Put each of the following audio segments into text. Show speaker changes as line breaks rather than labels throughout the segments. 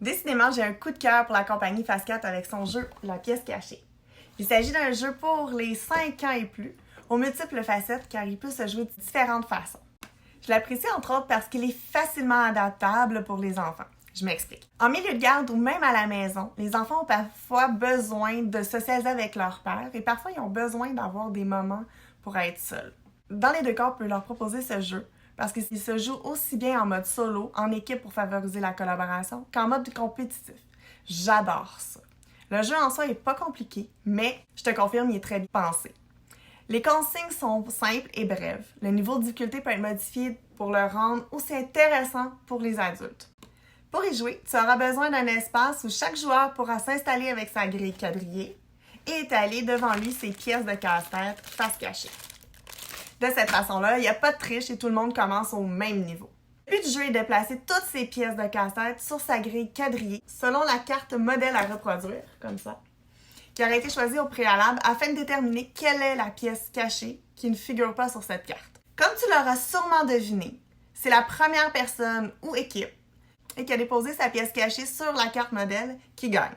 Décidément, j'ai un coup de cœur pour la compagnie Fast4 avec son jeu La pièce cachée. Il s'agit d'un jeu pour les 5 ans et plus, aux multiples facettes car il peut se jouer de différentes façons. Je l'apprécie entre autres parce qu'il est facilement adaptable pour les enfants. Je m'explique. En milieu de garde ou même à la maison, les enfants ont parfois besoin de socialiser avec leur père et parfois ils ont besoin d'avoir des moments pour être seuls. Dans les deux cas, on peut leur proposer ce jeu parce qu'il se joue aussi bien en mode solo, en équipe pour favoriser la collaboration, qu'en mode compétitif. J'adore ça. Le jeu en soi est pas compliqué, mais je te confirme, il est très bien pensé. Les consignes sont simples et brèves. Le niveau de difficulté peut être modifié pour le rendre aussi intéressant pour les adultes. Pour y jouer, tu auras besoin d'un espace où chaque joueur pourra s'installer avec sa grille quadrillée et étaler devant lui ses pièces de casse-tête face cachée. De cette façon-là, il n'y a pas de triche et tout le monde commence au même niveau. Le but du jeu est de placer toutes ces pièces de casse-tête sur sa grille quadrillée selon la carte modèle à reproduire, comme ça, qui aurait été choisie au préalable afin de déterminer quelle est la pièce cachée qui ne figure pas sur cette carte. Comme tu l'auras sûrement deviné, c'est la première personne ou équipe et qui a déposé sa pièce cachée sur la carte modèle qui gagne.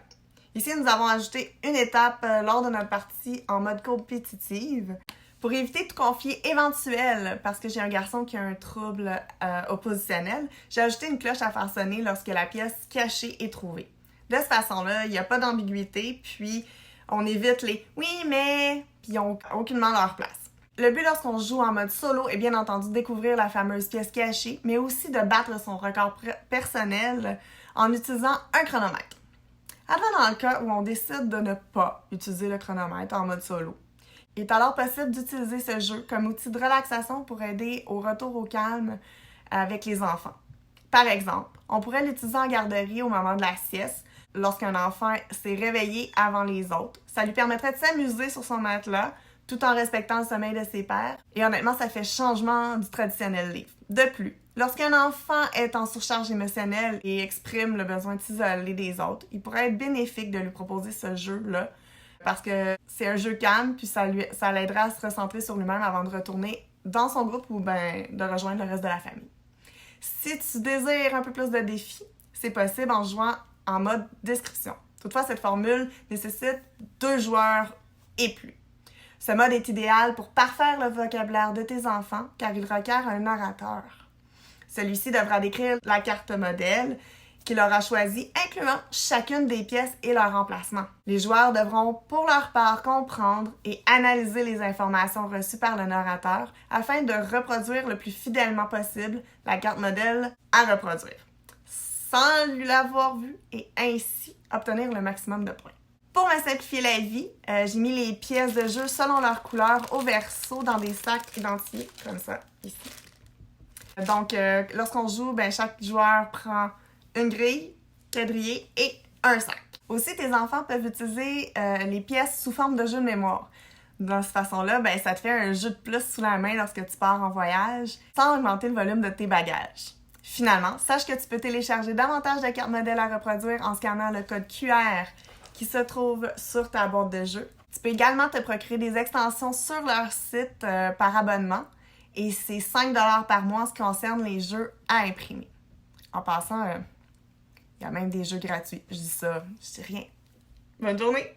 Ici, nous avons ajouté une étape lors de notre partie en mode compétitive pour éviter tout conflit éventuel, parce que j'ai un garçon qui a un trouble oppositionnel, j'ai ajouté une cloche à faire sonner lorsque la pièce cachée est trouvée. De cette façon-là, il n'y a pas d'ambiguïté, puis on évite les « oui, mais », puis ils n'ont aucunement leur place. Le but lorsqu'on joue en mode solo est bien entendu de découvrir la fameuse pièce cachée, mais aussi de battre son record personnel en utilisant un chronomètre. Avant, dans le cas où on décide de ne pas utiliser le chronomètre en mode solo, il est alors possible d'utiliser ce jeu comme outil de relaxation pour aider au retour au calme avec les enfants. Par exemple, on pourrait l'utiliser en garderie au moment de la sieste, lorsqu'un enfant s'est réveillé avant les autres. Ça lui permettrait de s'amuser sur son matelas tout en respectant le sommeil de ses pairs. Et honnêtement, ça fait changement du traditionnel livre. De plus, lorsqu'un enfant est en surcharge émotionnelle et exprime le besoin de s'isoler des autres, il pourrait être bénéfique de lui proposer ce jeu-là parce que c'est un jeu calme, puis ça l'aidera à se recentrer sur lui-même avant de retourner dans son groupe ou de rejoindre le reste de la famille. Si tu désires un peu plus de défis, c'est possible en jouant en mode description. Toutefois, cette formule nécessite 2 joueurs et plus. Ce mode est idéal pour parfaire le vocabulaire de tes enfants car il requiert un orateur. Celui-ci devra décrire la carte modèle qu'il aura choisie, incluant chacune des pièces et leur emplacement. Les joueurs devront, pour leur part, comprendre et analyser les informations reçues par le narrateur afin de reproduire le plus fidèlement possible la carte modèle à reproduire, sans lui l'avoir vue et ainsi obtenir le maximum de points. Pour me simplifier la vie, j'ai mis les pièces de jeu selon leur couleur au verso dans des sacs identifiés, comme ça, ici. Donc, lorsqu'on joue, chaque joueur prend une grille, quadrillé et un sac. Aussi, tes enfants peuvent utiliser les pièces sous forme de jeu de mémoire. De cette façon-là, ça te fait un jeu de plus sous la main lorsque tu pars en voyage, sans augmenter le volume de tes bagages. Finalement, sache que tu peux télécharger davantage de cartes modèles à reproduire en scannant le code QR qui se trouve sur ta boîte de jeu. Tu peux également te procurer des extensions sur leur site par abonnement et c'est 5 $ par mois en ce qui concerne les jeux à imprimer. En passant, il y a même des jeux gratuits. Je dis ça, je dis rien. Bonne journée!